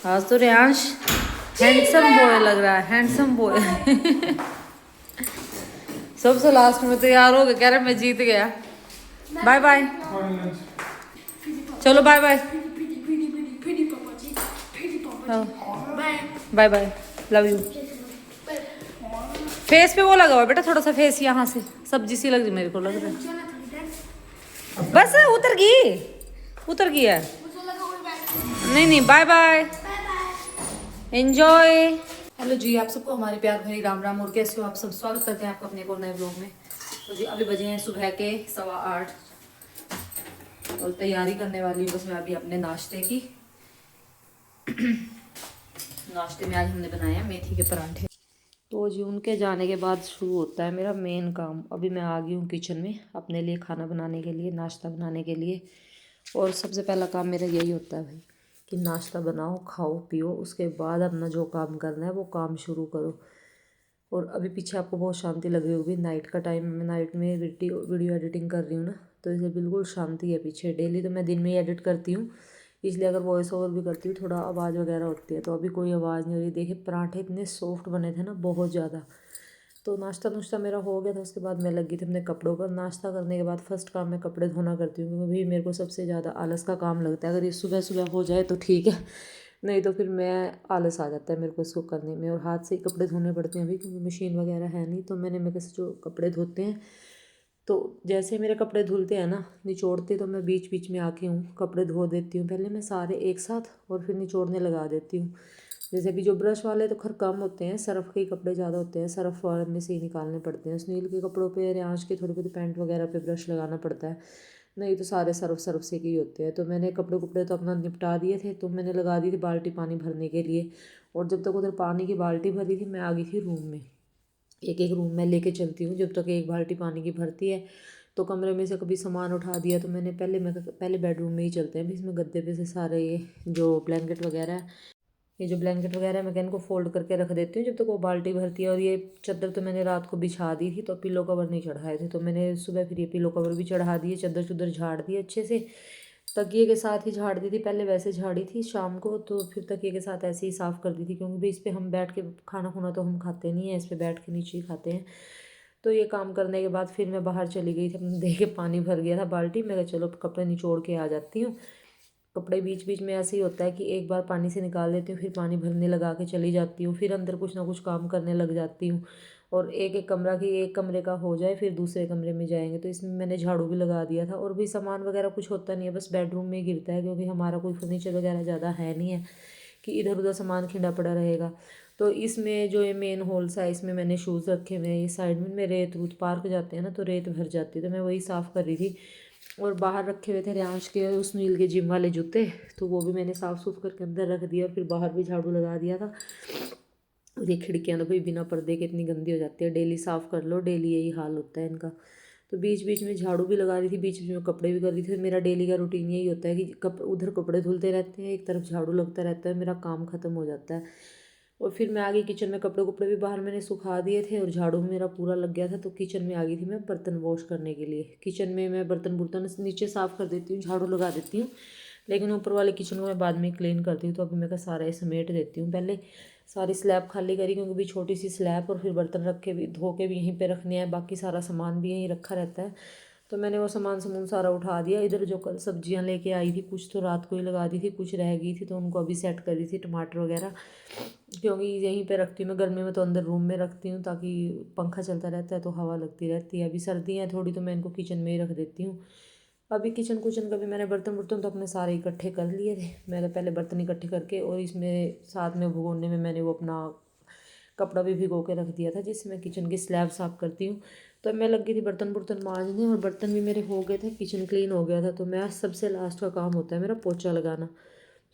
आज तो Reyansh handsome boy लग रहा है, हैंडसम बॉय। सबसे लास्ट में तैयार हो गए, कह रहे मैं जीत गया। बाय बाय, चलो bye bye, bye bye, love you. Face पे वो लगा हुआ बेटा, थोड़ा सा फेस यहाँ से सब्जी सी लग रही मेरे को, लग रहा है। बस उतर गई, उतर गई है। नहीं नहीं, बाय बाय, एंजॉय। हेलो जी, आप सबको हमारे प्यार भरी राम राम। और कैसे हो आप सब? स्वागत करते हैं आपका अपने एक और नए ब्लॉग में। तो जी अभी बजे हैं सुबह के 8:15 और तैयारी करने वाली हूँ बस मैं अभी अपने नाश्ते की। नाश्ते में आज हमने बनाए हैं मेथी के परांठे। तो जी उनके जाने के बाद शुरू होता है मेरा मेन काम। अभी मैं आ गई हूँ किचन में अपने लिए खाना बनाने के लिए, नाश्ता बनाने के लिए। और सबसे पहला काम मेरा यही होता है भाई कि नाश्ता बनाओ, खाओ पियो, उसके बाद अपना जो काम करना है वो काम शुरू करो। और अभी पीछे आपको बहुत शांति लग रही होगी, नाइट का टाइम, मैं नाइट में वीडियो एडिटिंग कर रही हूँ ना, तो इसलिए बिल्कुल शांति है पीछे। डेली तो मैं दिन में ही एडिट करती हूँ, इसलिए अगर वॉइस ओवर भी करती हूँ थोड़ा आवाज़ वगैरह होती है। तो अभी कोई आवाज़ नहीं हो रही। देखिए पराठे इतने सॉफ्ट बने थे ना, बहुत ज़्यादा। तो नाश्ता नुश्ता मेरा हो गया था, उसके बाद मैं लगी थी अपने कपड़ों पर। नाश्ता करने के बाद फर्स्ट काम मैं कपड़े धोना करती हूँ, क्योंकि मेरे को सबसे ज़्यादा आलस का काम लगता है। अगर ये सुबह सुबह हो जाए तो ठीक है, नहीं तो फिर मैं आलस आ जाता है मेरे को इसको करने में। और हाथ से ही कपड़े धोने पड़ते हैं अभी, क्योंकि मशीन वगैरह है नहीं। तो मैंने मेरे से जो कपड़े धोते हैं, तो जैसे मेरे कपड़े धुलते हैं ना, निचोड़ते, तो मैं बीच बीच में आके हूँ कपड़े धो देती हूँ। पहले मैं सारे एक साथ और फिर निचोड़ने लगा देती हूँ। जैसे कि जो ब्रश वाले तो खैर कम होते हैं, सर्फ़ के ही कपड़े ज़्यादा होते हैं, सर्फ़ वाले में से ही निकालने पड़ते हैं। सुनील के कपड़ों पे, रेयांश के थोड़े बहुत पैंट वगैरह पे ब्रश लगाना पड़ता है, नहीं तो सारे सर्फ़ से ही होते हैं। तो मैंने कपड़े तो अपना निपटा दिए थे, तो मैंने लगा दी थी बाल्टी पानी भरने के लिए। और जब तक उधर पानी की बाल्टी भरी थी, मैं आ गई थी रूम में। एक एक रूम में लेके चलती हूँ जब तक एक बाल्टी पानी की भरती है। तो कमरे में से कभी सामान उठा दिया तो मैं पहले बेडरूम में ही चलते हैं। इसमें गद्दे पे से सारे ये जो ब्लैंकेट वगैरह है, मैं इनको फोल्ड करके रख देती हूँ जब तक वो बाल्टी भरती है। और ये चादर तो मैंने रात को बिछा दी थी, तो पिलो कवर नहीं चढ़ाए थे, तो मैंने सुबह फिर ये पिलो कवर भी चढ़ा दिए, चादर चुदर झाड़ दी अच्छे से। तकिए के साथ ही झाड़ दी थी, पहले वैसे झाड़ी थी शाम को, तो फिर तकिए के साथ ऐसे ही साफ़ कर दी थी, क्योंकि भाई इस पर हम बैठ के खाना खुना तो हम खाते नहीं हैं, इस पर बैठ के नीचे ही खाते हैं। तो ये काम करने के बाद फिर मैं बाहर चली गई थी, अपने देखे पानी भर गया था बाल्टी। मैं कहा चलो कपड़े निचोड़ के आ जाती हूँ। कपड़े बीच बीच में ऐसे ही होता है कि एक बार पानी से निकाल देती हूँ, फिर पानी भरने लगा के चली जाती हूँ, फिर अंदर कुछ ना कुछ काम करने लग जाती हूँ। और एक कमरे का हो जाए फिर दूसरे कमरे में जाएंगे। तो इसमें मैंने झाड़ू भी लगा दिया था। और भी सामान वगैरह कुछ होता नहीं है, बस बेडरूम में गिरता है, क्योंकि हमारा कोई फर्नीचर वगैरह ज़्यादा है नहीं है कि इधर उधर सामान खिंडा पड़ा रहेगा। तो इसमें जो ये मेन हॉल सा है, इसमें मैंने शूज़ रखे हुए हैं। ये साइड में रेत रूत पार्क जाते हैं ना, तो रेत भर जाती है, तो मैं वही साफ़ कर रही थी। और बाहर रखे हुए थे रेयांश के और सुनील के जिम वाले जूते, तो वो भी मैंने साफ़ सुफ करके अंदर रख दिया। और फिर बाहर भी झाड़ू लगा दिया था। और ये खिड़कियाँ तो भाई बिना पर्दे के इतनी गंदी हो जाती है, डेली साफ़ कर लो, डेली यही हाल होता है इनका। तो बीच बीच में झाड़ू भी लगा रही थी, बीच बीच में कपड़े भी कर रही थी। मेरा डेली का रूटीन यही होता है कि उधर कपड़े धुलते रहते हैं, एक तरफ झाड़ू लगता रहता है, मेरा काम ख़त्म हो जाता है। और फिर मैं आ गई किचन में। कपड़े भी बाहर मैंने सुखा दिए थे और झाड़ू मेरा पूरा लग गया था, तो किचन में आ गई थी मैं बर्तन वॉश करने के लिए। किचन में मैं बर्तन नीचे साफ़ कर देती हूँ, झाड़ू लगा देती हूँ, लेकिन ऊपर वाले किचन को मैं बाद में क्लीन करती हूँ। तो अभी मैं का सारा ये समेट देती हूँ। पहले सारी स्लैब खाली करी, क्योंकि भी छोटी सी स्लैब, और फिर बर्तन रख के भी धो के भी यहीं पे रखने हैं, बाकी सारा सामान भी यहीं रखा रहता है। तो मैंने वो सामान सारा उठा दिया। इधर जो कल सब्जियां लेके आई थी, कुछ तो रात को ही लगा दी थी, कुछ रह गई थी, तो उनको अभी सेट करी थी, टमाटर वगैरह, क्योंकि यहीं पे रखती हूँ मैं। गर्मी में तो अंदर रूम में रखती हूँ, ताकि पंखा चलता रहता है तो हवा लगती रहती है। अभी सर्दियाँ हैं थोड़ी, तो मैं इनको किचन में ही रख देती हूँ। अभी किचन का भी मैंने बर्तन तो अपने सारे इकट्ठे कर लिए थे। मैंने पहले बर्तन इकट्ठे करके, और इसमें साथ में भगोने में मैंने वो अपना कपड़ा भी भिगो के रख दिया था, जिससे मैं किचन की स्लैब साफ़ करती हूँ। तो मैं लग गई थी बर्तन मांजने, और बर्तन भी मेरे हो गए थे, किचन क्लीन हो गया था। तो मैं सबसे लास्ट का काम होता है मेरा पोछा लगाना।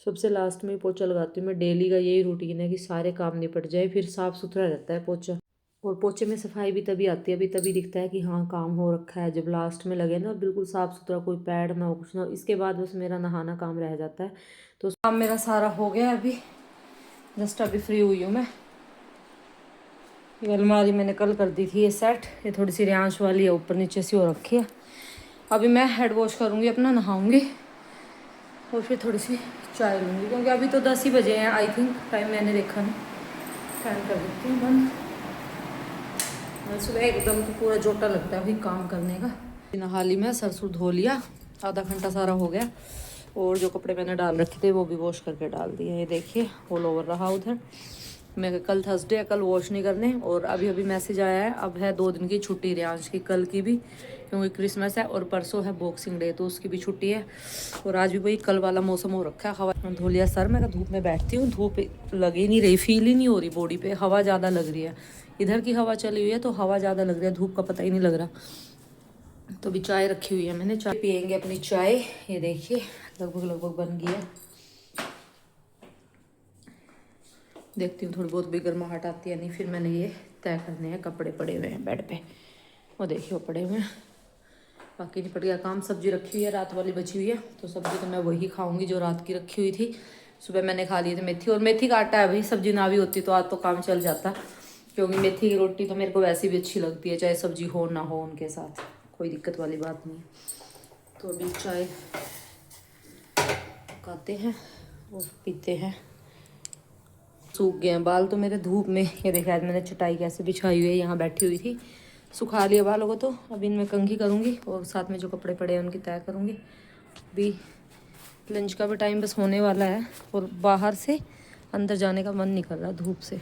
सबसे लास्ट में पोछा लगाती हूँ मैं। डेली का यही रूटीन है कि सारे काम निपट जाए, फिर साफ़ सुथरा रहता है पोछा। और पोछे में सफाई भी तभी आती है, अभी तभी दिखता है कि हाँ काम हो रखा है, जब लास्ट में लगे ना, बिल्कुल साफ़ सुथरा, कोई पैड ना हो, कुछ ना हो। इसके बाद बस मेरा नहाना काम रह जाता है। तो काम मेरा सारा हो गया है, अभी जस्ट अभी फ्री हुई हूँ मैं। ये अलमारी मैंने कल कर दी थी ये सेट, ये थोड़ी सी रेयांश वाली है, ऊपर नीचे सी हो रखी है। अभी मैं हेड वॉश करूँगी अपना, नहाऊँगी, और फिर थोड़ी सी चाय लूँगी, क्योंकि अभी तो 10 ही बजे हैं आई थिंक, टाइम मैंने देखा नहीं। फैन कर देती हूँ बंद। सुबह एकदम तो पूरा जोटा लगता है अभी काम करने का। नहा ली मैं, सरसों धो लिया, आधा घंटा सारा हो गया। और जो कपड़े मैंने डाल रखे थे वो भी वॉश करके डाल दिए। ये देखिए ऑल ओवर रहा उधर। मैं कल थर्सडे है, कल वॉश नहीं करने। और अभी अभी मैसेज आया है, अब है 2 दिन की छुट्टी रियांश की, कल की भी, क्योंकि क्रिसमस है और परसों है बॉक्सिंग डे, तो उसकी भी छुट्टी है। और आज भी वही कल वाला मौसम हो रखा है। हवा धो लिया सर, मैं धूप में बैठती हूँ, धूप लग ही नहीं रही, फील ही नहीं हो रही बॉडी पे, हवा ज़्यादा लग रही है। इधर की हवा चली हुई है तो हवा ज़्यादा लग रही है, धूप का पता ही नहीं लग रहा। तो अभी चाय रखी हुई है मैंने, चाय पियेंगे अपनी चाय। ये देखिए लगभग बन गई है। देखती हूँ थोड़ी बहुत भी गर्माहट आती है नहीं, फिर मैंने ये तय करने हैं। कपड़े पड़े हुए हैं बेड पे, वो देखिए वो पड़े हुए हैं, बाकी नहीं पड़ गया काम। सब्जी रखी हुई है, रात वाली बची हुई है, तो सब्जी तो मैं वही खाऊंगी जो रात की रखी हुई थी। सुबह मैंने खा ली थी मेथी, और मेथी का आटा है भाई, सब्जी ना भी होती तो आज तो काम चल जाता, क्योंकि मेथी की रोटी तो मेरे को वैसे भी अच्छी लगती है, चाहे सब्जी हो ना हो, उनके साथ कोई दिक्कत वाली बात नहीं है। तो अभी चाय पकाते हैं और पीते हैं। सूख गए हैं बाल तो मेरे धूप में। ये देखिए आज मैंने चटाई कैसे बिछाई हुई है, यहाँ बैठी हुई थी, सुखा लिया बालों को। तो अभी इनमें कंघी करूँगी और साथ में जो कपड़े पड़े हैं उनकी तय करूँगी। अभी लंच का भी टाइम बस होने वाला है, और बाहर से अंदर जाने का मन नहीं कर रहा धूप से।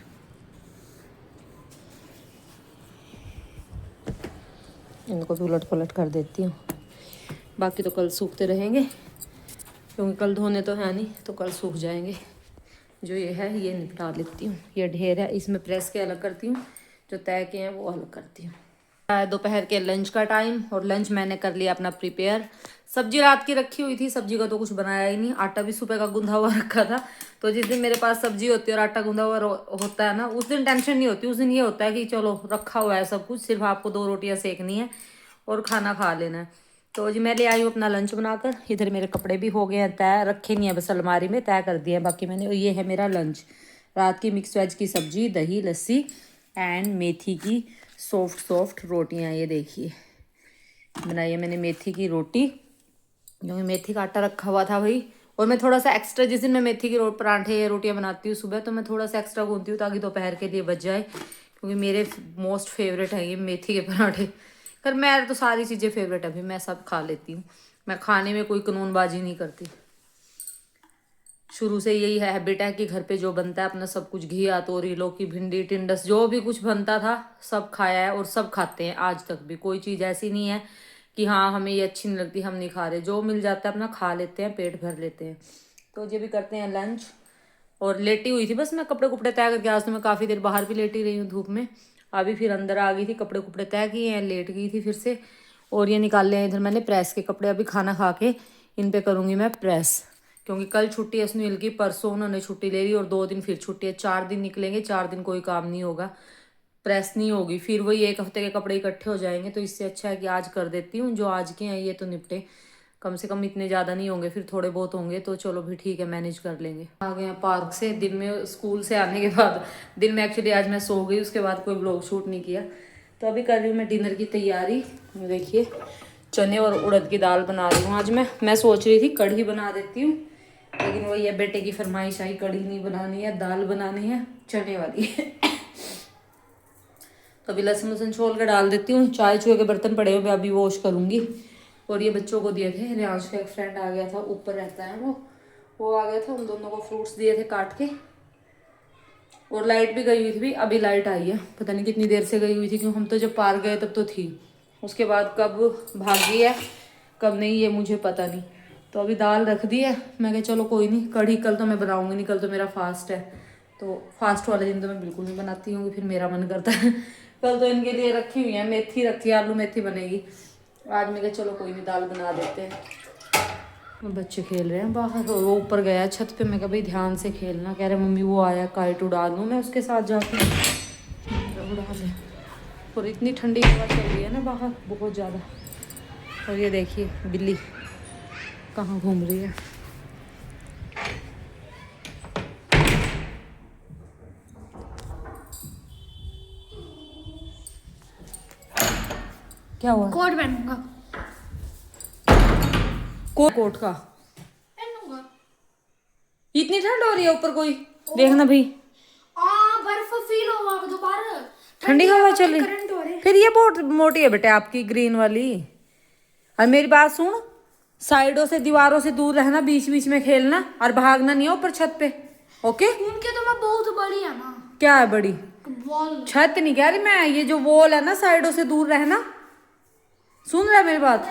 इनको भी उलट पलट कर देती हूँ, बाकी तो कल सूखते रहेंगे, क्योंकि कल धोने तो है नहीं, तो कल सूख जाएंगे। जो ये है ये निपटा लेती हूँ, ये ढेर है, इसमें प्रेस के अलग करती हूँ, जो तय के हैं वो अलग करती हूँ। दोपहर के लंच का टाइम, और लंच मैंने कर लिया अपना प्रिपेयर। सब्जी रात की रखी हुई थी, सब्जी का तो कुछ बनाया ही नहीं, आटा भी सुबह का गूंधा हुआ रखा था। तो जिस दिन मेरे पास सब्जी होती है और आटा गूंधा हुआ होता है ना, उस दिन टेंशन नहीं होती। उस दिन ये होता है कि चलो रखा हुआ है सब कुछ, सिर्फ आपको 2 रोटियां सेकनी है और खाना खा लेना है। तो जी मैं ले आई हूँ अपना लंच बनाकर। इधर मेरे कपड़े भी हो गए हैं तय, रखे नहीं है बस अलमारी में, तय कर दिए हैं बाकी मैंने। ये है मेरा लंच, रात की मिक्स वेज की सब्जी, दही लस्सी एंड मेथी की सॉफ्ट रोटियां। ये देखिए बनाई है मैंने मेथी की रोटी, क्योंकि मेथी का आटा रखा हुआ था भाई। और मैं थोड़ा सा एक्स्ट्रा, जिस दिन मैं मेथी की परांठे या रोटियां बनाती हूँ सुबह, तो मैं थोड़ा सा एक्स्ट्रा गूंथती हूँ ताकि दोपहर के लिए बच जाए, क्योंकि मेरे मोस्ट फेवरेट है ये मेथी के पराठे। पर मैं तो सारी चीज़ें फेवरेट है अभी, मैं सब खा लेती हूँ, मैं खाने में कोई कानूनबाजी नहीं करती। शुरू से यही है हैबिट है कि घर पे जो बनता है अपना सब कुछ, घिया तोरी लौकी भिंडी टिंडस जो भी कुछ बनता था सब खाया है, और सब खाते हैं आज तक भी। कोई चीज़ ऐसी नहीं है कि हाँ हमें ये अच्छी नहीं लगती हम नहीं खा रहे, जो मिल जाता है अपना खा लेते हैं, पेट भर लेते हैं। तो ये भी करते हैं लंच, और लेटी हुई थी बस मैं, कपड़े कुपड़े तय करके। आज तो मैं काफ़ी देर बाहर भी लेटी रही हूँ धूप में, अभी फिर अंदर आ गई थी, कपड़े कुपड़े तय किए हैं, लेट गई थी फिर से। और ये निकाल लिया इधर मैंने प्रेस के कपड़े, अभी खाना खा के इन पे करूँगी मैं प्रेस, क्योंकि कल छुट्टी है सुनील की, परसों उन्होंने छुट्टी ले ली और 2 दिन फिर छुट्टी है, 4 दिन निकलेंगे, 4 दिन कोई काम नहीं होगा, प्रेस नहीं होगी, फिर वही 1 हफ्ते के कपड़े इकट्ठे हो जाएंगे। तो इससे अच्छा है कि आज कर देती हूँ, जो आज के हैं ये तो निपटे, कम से कम इतने ज़्यादा नहीं होंगे, फिर थोड़े बहुत होंगे तो चलो भी ठीक है, मैनेज कर लेंगे। आ गए हैं पार्क से, दिन में स्कूल से आने के बाद, दिन में एक्चुअली आज मैं सो गई, उसके बाद कोई ब्लॉग शूट नहीं किया। तो अभी कर रही हूँ मैं डिनर की तैयारी। देखिए चने और उड़द की दाल बना रही हूँ आज मैं सोच रही थी कढ़ी बना देती हूँ, लेकिन वही है बेटे की फरमाइश आई, कढ़ी नहीं बनानी है, दाल बनानी है चने वाली। तो अभी लहसुन वसुन छोल के डाल देती हूँ। चाय चूहे के बर्तन पड़े हुए अभी वॉश करूँगी। और ये बच्चों को दिए थे, रियांश का एक फ्रेंड आ गया था, ऊपर रहता है वो आ गया था, उन दोनों को फ्रूट्स दिए थे काट के। और लाइट भी गई हुई थी, अभी लाइट आई है, पता नहीं कितनी देर से गई हुई थी, क्योंकि हम तो जब पार्क गए तब तो थी, उसके बाद कब भागी है कब नहीं ये मुझे पता नहीं। तो अभी दाल रख दी है, मैं कहा चलो कोई नहीं, कढ़ी कल तो मैं बनाऊँगी नहीं, कल तो मेरा फास्ट है, तो फास्ट वाले दिन तो मैं बिल्कुल नहीं बनाती हूँ, फिर मेरा मन करता है। कल तो इनके लिए रखी हुई है, मेथी रखी है, आलू मेथी बनेगी आज। मैं कहा चलो कोई नहीं दाल बना देते हैं। बच्चे खेल रहे हैं बाहर, और वो ऊपर गया छत पे, मैं कहा भाई ध्यान से खेलना, कह रहे मम्मी वो आया काइट उड़ा दूँ मैं उसके साथ जाके, उड़ा दे। और इतनी ठंडी हवा चल रही है ना बाहर बहुत ज़्यादा। और ये देखिए बिल्ली कहाँ घूम रही है। क्या हुआ? कोट पहनूंगा, कोट का पहनूंगा। इतनी ठंड हो रही है ऊपर कोई देखना भाई। बर्फ फील होगा दोबारा, ठंडी हवा चल रही करंट हो रहे। फिर ये बहुत मोटी है बेटे आपकी ग्रीन वाली। और मेरी बात सुन, साइडों से दीवारों से दूर रहना, बीच बीच में खेलना और भागना नहीं है ऊपर छत पे। ओके उनके तो मैं बहुत बड़ी है ना। क्या है बड़ी? वॉल। छत नहीं कह रही मैं, ये जो वॉल है ना साइडों से दूर रहना। सुन रहा है मेरी बात?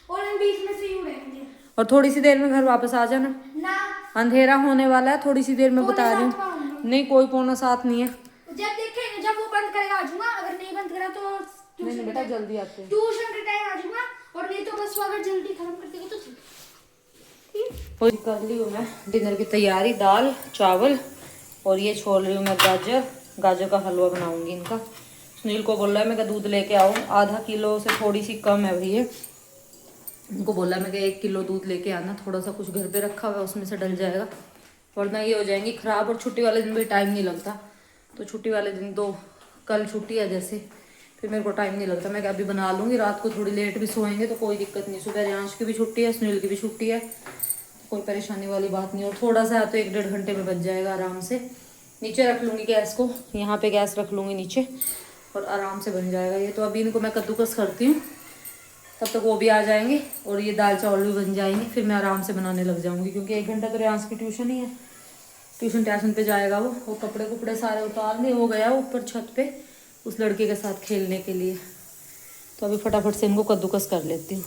और हम बीच में से ही उड़ेंगे। और थोड़ी सी देर में घर वापस आ जाना। ना अंधेरा होने वाला है, थोड़ी सी देर में बता रही हूँ। 7 नहीं कोई पौना 7 नहीं है। जब देखेंगे, जब वो बंद करेगा आ जाऊंगा, अगर नहीं बंद करा तो नहीं बेटा जल्दी आते हैं। ट्यूशन के टाइम आ जाऊंगा, और नहीं तो बस वो अगर जल्दी खत्म कर देगा तो ठीक। और कर ली हूँ मैं डिनर की तैयारी, दाल चावल, और ये छोड़ रही हूँ मैं गाजर का हलवा बनाऊंगी इनका। सुनील को बोला है मैं दूध लेके आऊँ, आधा किलो से थोड़ी सी कम है भैया। उनको बोला मैं 1 किलो दूध लेके आना, थोड़ा सा कुछ घर पे रखा हुआ है उसमें से डल जाएगा, वरना ये हो जाएंगी खराब। और छुट्टी वाले दिन भी टाइम नहीं लगता, तो छुट्टी वाले दिन तो कल छुट्टी है जैसे, फिर मेरे को टाइम नहीं लगता। मैं अभी बना लूँगी, रात को थोड़ी लेट भी सोएंगे तो कोई दिक्कत नहीं। सुबह रियांश की भी छुट्टी है, सुनील की भी छुट्टी है, कोई परेशानी वाली बात नहीं। और थोड़ा सा है तो 1-1.5 घंटे में बच जाएगा आराम से। नीचे रख लूँगी गैस को, यहाँ पे गैस रख लूँगी नीचे, और आराम से बन जाएगा ये। तो अभी इनको मैं कद्दूकस करती हूँ, तब तक वो भी आ जाएंगे और ये दाल चावल भी बन जाएंगे, फिर मैं आराम से बनाने लग जाऊँगी। क्योंकि 1 घंटा तो रियांश की ट्यूशन ही है, ट्यूशन पे जाएगा वो कपड़े कुपड़े सारे उतारने हो गया ऊपर छत पे उस लड़के के साथ खेलने के लिए। तो अभी फटाफट से इनको कद्दूकस कर लेती हूँ।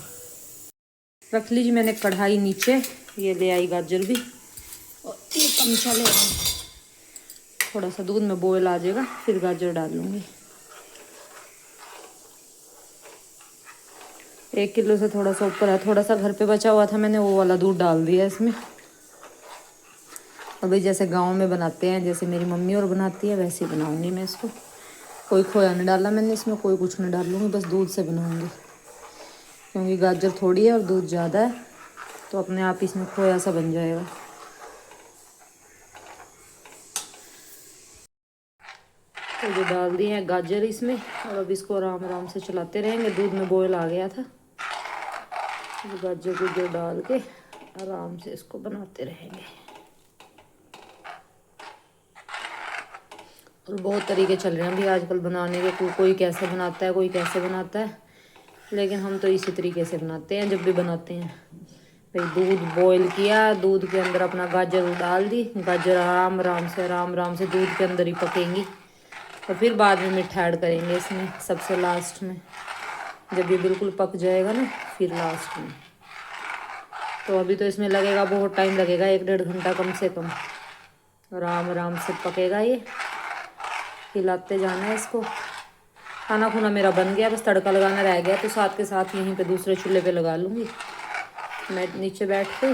रख लीजिए मैंने कढ़ाई नीचे, ये ले आई गाजर भी, और ये चमचा ले आई। थोड़ा सा दूध में बॉयल आ जाएगा फिर गाजर डाल लूँगी। 1 किलो से थोड़ा सा ऊपर है, थोड़ा सा घर पे बचा हुआ था, मैंने वो वाला दूध डाल दिया इसमें। अभी जैसे गांव में बनाते हैं, जैसे मेरी मम्मी और बनाती है वैसे ही बनाऊंगी मैं इसको। कोई खोया नहीं डाला मैंने इसमें, कोई कुछ नहीं डालूंगी, बस दूध से बनाऊंगी। क्योंकि गाजर थोड़ी है और दूध ज़्यादा है, तो अपने आप इसमें खोया सा बन जाएगा। तो जो डाल दिए हैं गाजर इसमें, और अब इसको आराम आराम से चलाते रहेंगे। दूध में बॉयल आ गया था, तो गाजर को जो डाल के आराम से इसको बनाते रहेंगे। और बहुत तरीके चल रहे हैं अभी आजकल बनाने के, कोई कैसे बनाता है कोई कैसे बनाता है, लेकिन हम तो इसी तरीके से बनाते हैं जब भी बनाते हैं। भाई दूध बॉईल किया, दूध के अंदर अपना गाजर डाल दी, गाजर आराम आराम से दूध के अंदर ही पकेंगी, और फिर बाद में मीठा ऐड करेंगे इसमें सबसे लास्ट में, जब ये बिल्कुल पक जाएगा ना फिर लास्ट में। तो अभी तो इसमें लगेगा बहुत टाइम लगेगा, 1-1.5 घंटा कम से कम। आराम से पकेगा ये, हिलाते जाना है इसको। खाना खुना मेरा बन गया, बस तड़का लगाना रह गया, तो साथ के साथ यहीं पे दूसरे चूल्हे पे लगा लूँगी। मैं नीचे बैठ के,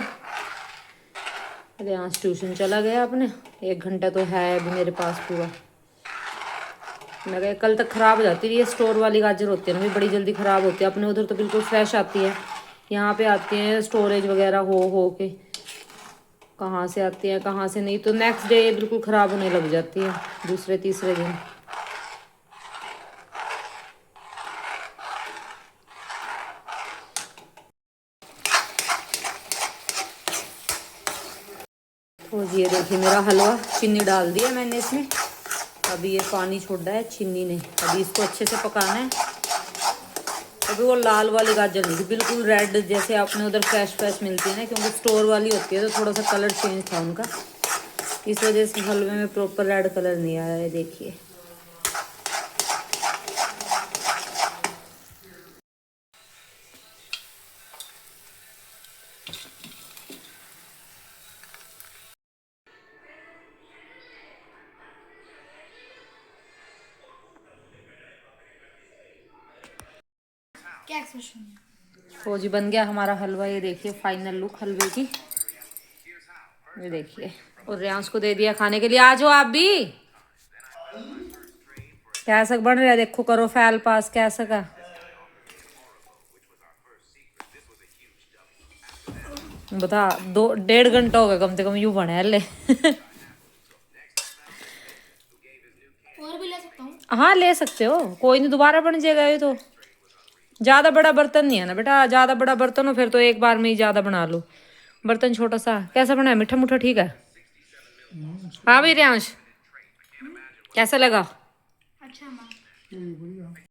रियांश ट्यूशन चला गया अपने, 1 घंटा तो है अभी मेरे पास पूरा। मैं कहा कल तक ख़राब हो जाती है, ये स्टोर वाली गाजर होती है ना, भी बड़ी जल्दी ख़राब होती है। अपने उधर तो बिल्कुल फ्रेश आती है, यहाँ पे आती हैं स्टोरेज वगैरह हो के, कहाँ से आती हैं कहाँ से नहीं, तो नेक्स्ट डे बिल्कुल ख़राब होने लग जाती है, दूसरे तीसरे दिन। तो ये देखिए मेरा हलवा, चीनी डाल दिया मैंने इसमें, अभी ये पानी छोड़ रहा है चीनी ने। अभी इसको अच्छे से पकाना है। अभी वो लाल वाली गाजर नहीं थी, बिल्कुल रेड जैसे आपने उधर फ्रेश मिलती है ना, क्योंकि स्टोर वाली होती है तो थोड़ा सा कलर चेंज था उनका, इस वजह से हलवे में प्रॉपर रेड कलर नहीं आया है। देखिए क्या एक्सप्रेशन है? तो जी बन गया हमारा हलवा। ये देखिए फाइनल लुक हलवे की, ये देखिए। और रियांश को दे दिया खाने के लिए, आ जाओ आप भी। कैसा बन रहा है देखो, करो फैल पास कैसा का। बता 2-1.5 घंटा हो गया कम से कम यूं बने है ले। और भी ले सकता हूँ? हाँ ले सकते हो, कोई नहीं, दोबारा बन जाएगा ये तो। ज़्यादा बड़ा बर्तन नहीं है ना बेटा, ज़्यादा बड़ा बर्तन हो फिर तो एक बार में ही ज़्यादा बना लो, बर्तन छोटा सा कैसा बना है? मीठा मुठा ठीक है? हाँ भाई रियांश कैसा लगा? अच्छा माँ।